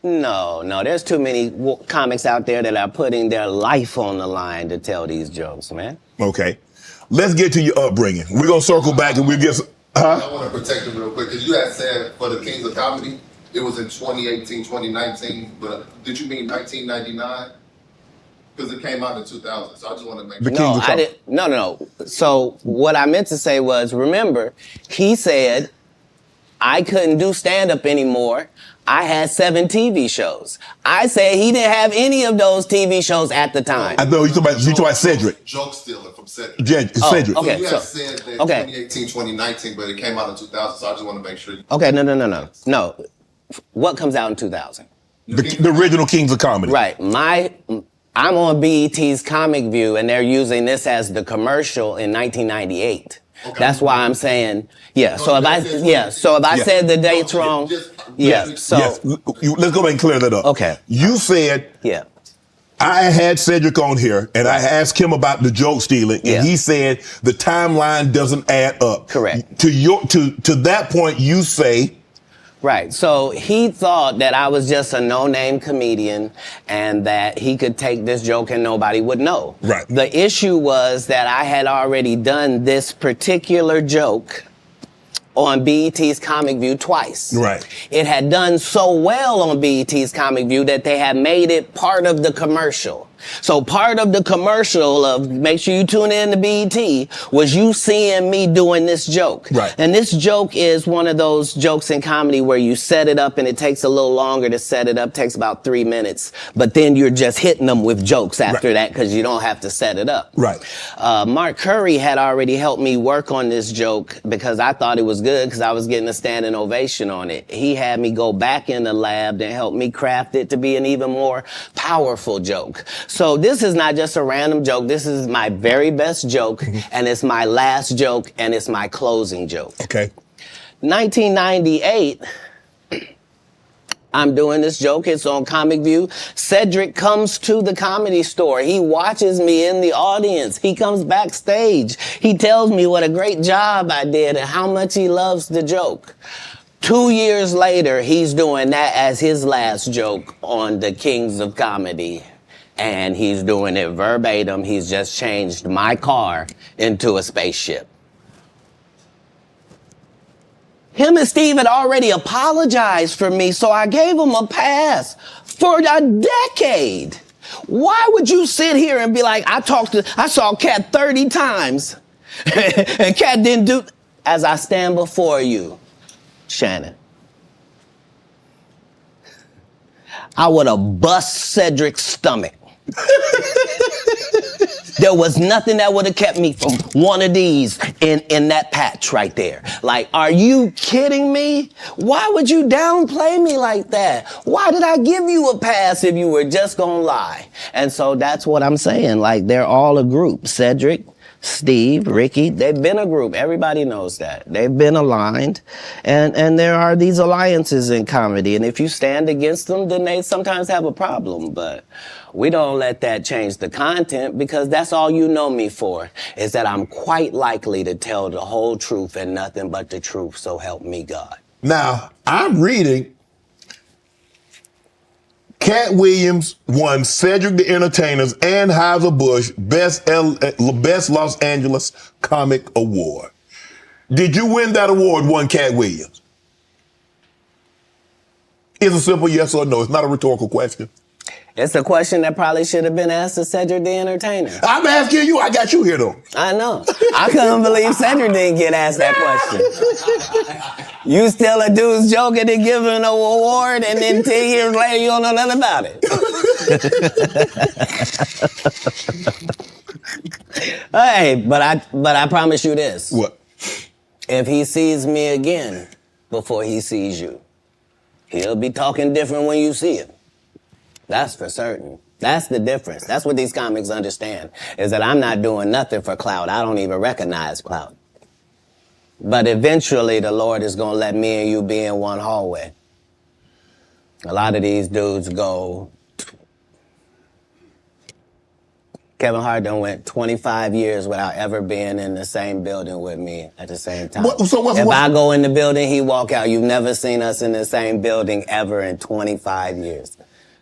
No, there's too many comics out there that are putting their life on the line to tell these jokes, man. Okay. Let's get to your upbringing. We're going to circle back and we'll get... I want to protect him real quick, because you had said for the Kings of Comedy, it was in 2018, 2019, but did you mean 1999? Because it came out in 2000, so I just want to make sure. No, I didn't. No. So what I meant to say was, remember, he said I couldn't do stand-up anymore. I had 7 TV shows. I said he didn't have any of those TV shows at the time. I know you talking about Cedric. Joke stealing from Cedric. Cedric. So Okay, you had said that 2018, 2019, but it came out in 2000, so I just want to make sure. Okay, no. No. What comes out in 2000? The original Kings of Comedy. Right. I'm on BET's Comic View, and they're using this as the commercial in 1998. Okay. That's why I'm saying, yeah. So if I said the dates wrong, let's go back and clear that up. Okay. You said, yeah, I had Cedric on here, and I asked him about the joke stealing, and he said the timeline doesn't add up. Correct. To that point, you say. Right. So he thought that I was just a no-name comedian and that he could take this joke and nobody would know. Right. The issue was that I had already done this particular joke on BET's Comic View twice. Right. It had done so well on BET's Comic View that they had made it part of the commercial. So part of the commercial of make sure you tune in to BET was you seeing me doing this joke. Right. And this joke is one of those jokes in comedy where you set it up and it takes a little longer to set it up, takes about 3 minutes, but then you're just hitting them with jokes after that because you don't have to set it up. Right. Mark Curry had already helped me work on this joke because I thought it was good because I was getting a standing ovation on it. He had me go back in the lab and help me craft it to be an even more powerful joke. So this is not just a random joke. This is my very best joke, and it's my last joke, and it's my closing joke. Okay. 1998, I'm doing this joke. It's on Comic View. Cedric comes to the Comedy Store. He watches me in the audience. He comes backstage. He tells me what a great job I did and how much he loves the joke. 2 years later, he's doing that as his last joke on the Kings of Comedy. And he's doing it verbatim. He's just changed my car into a spaceship. Him and Steve had already apologized for me, so I gave him a pass for a decade. Why would you sit here and be like, I saw Katt 30 times, and Katt didn't do, as I stand before you, Shannon, I would have bust Cedric's stomach. There was nothing that would have kept me from one of these in that patch right there. Like, are you kidding me? Why would you downplay me like that? Why did I give you a pass if you were just gonna lie? And so that's what I'm saying. Like, they're all a group. Cedric, Steve, Ricky, they've been a group. Everybody knows that. They've been aligned. And there are these alliances in comedy. And if you stand against them, then they sometimes have a problem. But we don't let that change the content because that's all you know me for, is that I'm quite likely to tell the whole truth and nothing but the truth, so help me God. Now, I'm reading Katt Williams won Cedric the Entertainer's and Anheuser-Busch Best Los Angeles Comic Award. Did you win that award, won Katt Williams? It's a simple yes or no. It's not a rhetorical question. It's a question that probably should have been asked to Cedric the Entertainer. I'm asking you. I got you here, though. I know. I couldn't believe Cedric didn't get asked that question. You still a dude's joking and giving an award, and then 10 years later, you don't know nothing about it. Hey, but I promise you this. What? If he sees me again before he sees you, he'll be talking different when you see him. That's for certain. That's the difference. That's what these comics understand, is that I'm not doing nothing for clout. I don't even recognize clout. But eventually the Lord is going to let me and you be in one hallway. A lot of these dudes go, Kevin Hart done went 25 years without ever being in the same building with me at the same time. If I go in the building, he walk out. You've never seen us in the same building ever in 25 years.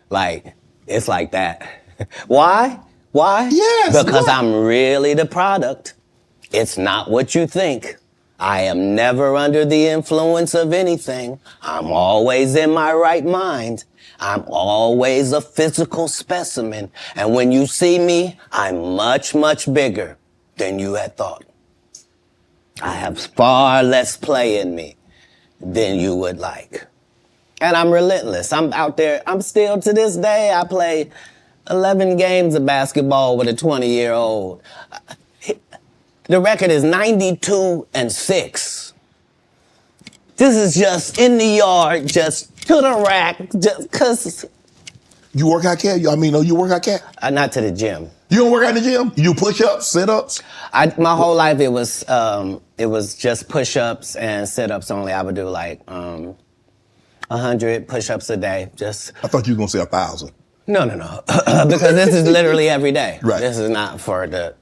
Like, it's like that. Why? Why? Yes. Because I'm really the product. It's not what you think. I am never under the influence of anything. I'm always in my right mind. I'm always a physical specimen. And when you see me, I'm much, much bigger than you had thought. I have far less play in me than you would like. And I'm relentless. I'm out there. I'm still, to this day, I play 11 games of basketball with a 20-year-old. The record is 92-6. This is just in the yard, just to the rack, just cause. You work out, Cat? You work out, Cat? Not to the gym. You don't work out in the gym? You do push-ups, sit-ups? My whole life it was just push-ups and sit-ups only. I would do like 100 push-ups a day. Just. I thought you were gonna say 1,000. No. Because this is literally every day. Right. This is not for the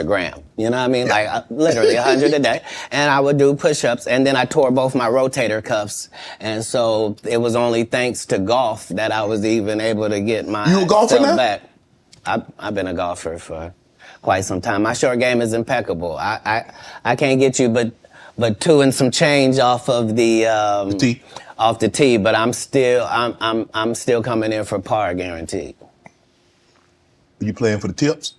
gram. You know what I mean? Like literally 100 a day. And I would do push-ups, and then I tore both my rotator cuffs. And so it was only thanks to golf that I was even able to get my You a golfer now? back. I've been a golfer for quite some time. My short game is impeccable. I can't get you but 2 and some change off of the tee. Off the tee, but I'm still coming in for par guaranteed. Are you playing for the tips?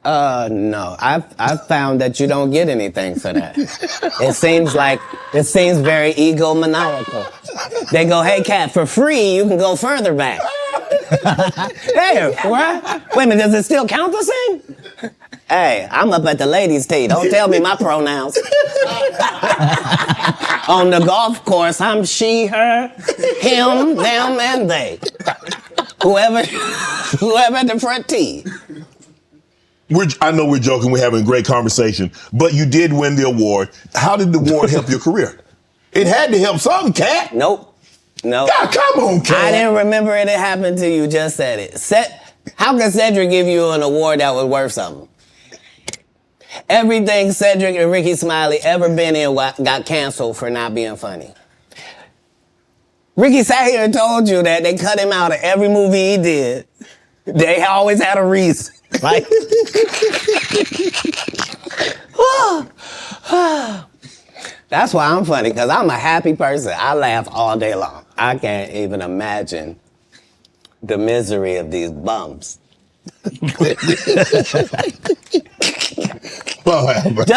No. I've found that you don't get anything for that. It seems very egomaniacal. They go, hey, Katt, for free, you can go further back. Hey, what? Wait a minute, does it still count the same? Hey, I'm up at the ladies' tee. Don't tell me my pronouns. On the golf course, I'm she, her, him, them, and they. Whoever at the front tee. I know we're joking, we're having a great conversation, but you did win the award. How did the award help your career? It had to help something, Katt. Nope. God, come on, Katt. I didn't remember it happened till you just said it. How can Cedric give you an award that was worth something? Everything Cedric and Ricky Smiley ever been in got canceled for not being funny. Ricky sat here and told you that they cut him out of every movie he did. They always had a reason. Like, that's why I'm funny, because I'm a happy person. I laugh all day long. I can't even imagine the misery of these bums. Just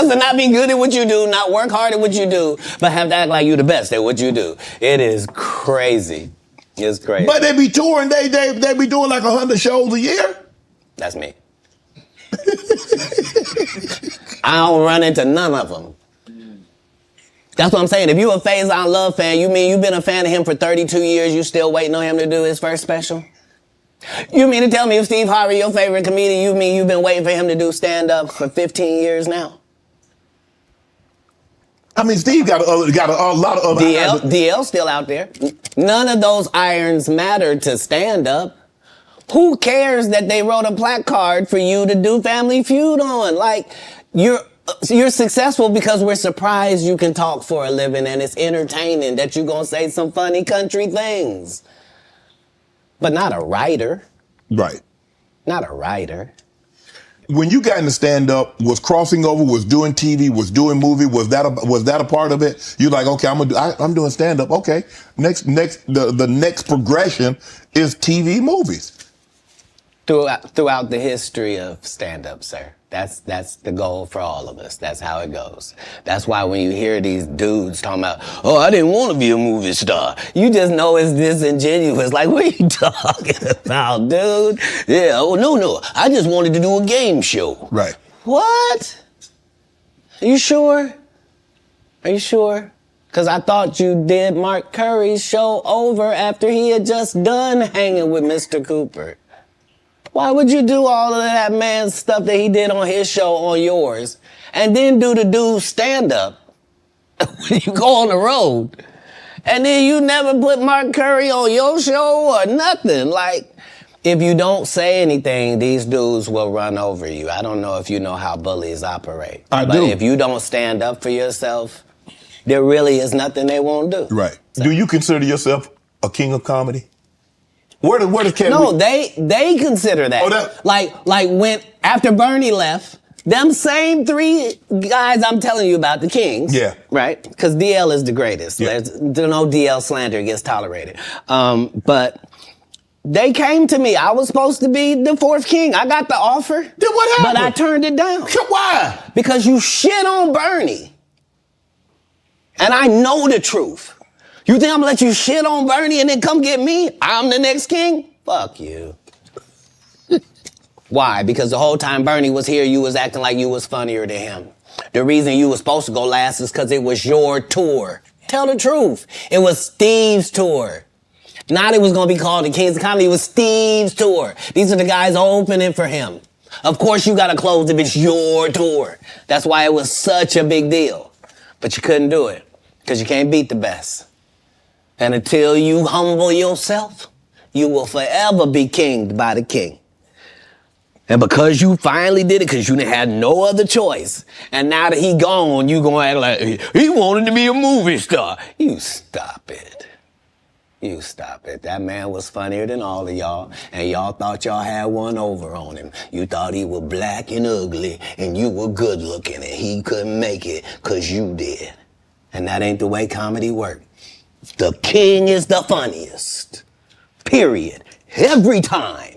to not be good at what you do, not work hard at what you do, but have to act like you're the best at what you do. It is crazy. It's crazy. But they be touring, they be doing like 100 shows a year? That's me. I don't run into none of them. That's what I'm saying. If you a Faison Love fan, you mean you've been a fan of him for 32 years, you still waiting on him to do his first special? You mean to tell me if Steve Harvey, your favorite comedian, you mean you've been waiting for him to do stand-up for 15 years now? I mean, Steve got a lot of other DL's still out there. None of those irons matter to stand-up. Who cares that they wrote a placard for you to do Family Feud on? Like, you're successful because we're surprised you can talk for a living and it's entertaining that you're gonna say some funny country things. But not a writer. Right. Not a writer. When you got into stand-up, was crossing over, was doing TV, was doing movie, was that a part of it? You're like, okay, I'm doing stand-up. Okay, the next progression is TV movies. Throughout the history of stand-up, sir. That's the goal for all of us. That's how it goes. That's why when you hear these dudes talking about, oh, I didn't want to be a movie star, you just know it's disingenuous. Like, what are you talking about, dude? Yeah, oh, no, I just wanted to do a game show. Right. What? Are you sure? Are you sure? Because I thought you did Mark Curry's show over after he had just done hanging with Mr. Cooper. Why would you do all of that man's stuff that he did on his show on yours and then do the dude's stand-up when you go on the road? And then you never put Mark Curry on your show or nothing. Like, if you don't say anything, these dudes will run over you. I don't know if you know how bullies operate. I but do. If you don't stand up for yourself, there really is nothing they won't do. Right. Do you consider yourself a king of comedy? Where does Katt? No, they consider that. Oh, that. Like when after Bernie left, them same three guys I'm telling you about, the Kings. Yeah. Right? Because DL is the greatest. Yeah. There's no DL slander gets tolerated. But they came to me. I was supposed to be the fourth king. I got the offer. Then what happened? But I turned it down. Why? Because you shit on Bernie. And I know the truth. You think I'm gonna let you shit on Bernie and then come get me? I'm the next king? Fuck you. Why? Because the whole time Bernie was here, you was acting like you was funnier than him. The reason you was supposed to go last is because it was your tour. Tell the truth. It was Steve's tour. Not it was gonna be called the Kings of Comedy, it was Steve's tour. These are the guys opening for him. Of course you gotta close if it's your tour. That's why it was such a big deal. But you couldn't do it, because you can't beat the best. And until you humble yourself, you will forever be kinged by the king. And because you finally did it, because you had no other choice, and now that he gone, you gonna act like he wanted to be a movie star. You stop it. You stop it. That man was funnier than all of y'all, and y'all thought y'all had one over on him. You thought he was black and ugly, and you were good looking, and he couldn't make it because you did. And that ain't the way comedy works. The king is the funniest. Period. Every time.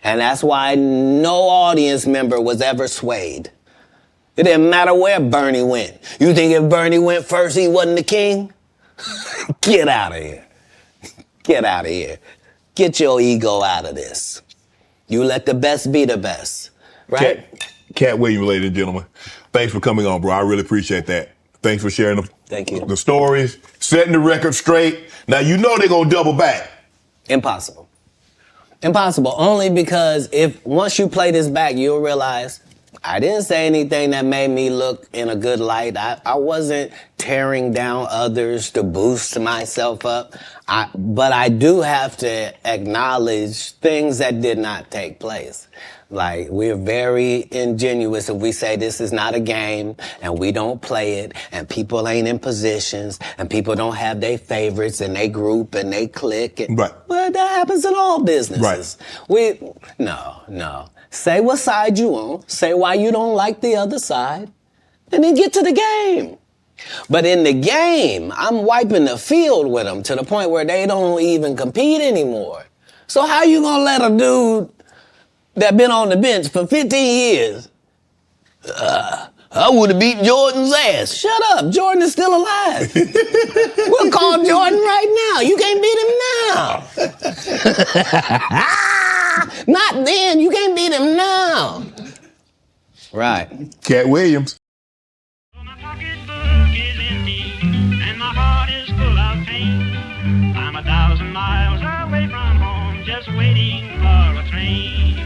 And that's why no audience member was ever swayed. It didn't matter where Bernie went. You think if Bernie went first, he wasn't the king? Get out of here. Get out of here. Get your ego out of this. You let the best be the best. Right? Katt Williams, ladies and gentlemen. Thanks for coming on, bro. I really appreciate that. Thanks for sharing Thank you. the stories, setting the record straight. Now, you know they're going to double back. Impossible. Impossible. Only because once you play this back, you'll realize I didn't say anything that made me look in a good light. I wasn't tearing down others to boost myself up. But I do have to acknowledge things that did not take place. Like, we're very ingenuous if we say this is not a game and we don't play it and people ain't in positions and people don't have their favorites and they group and they click. Right. But that happens in all businesses. Right. No. Say what side you on. Say why you don't like the other side. And then get to the game. But in the game, I'm wiping the field with them to the point where they don't even compete anymore. So how you gonna let a dude that been on the bench for 15 years, I would have beat Jordan's ass. Shut up, Jordan is still alive. We'll call Jordan right now. You can't beat him now. Not then, you can't beat him now. Right. Katt Williams. My pocketbook is empty and my heart is full of pain. I'm 1,000 miles away from home, just waiting for a train.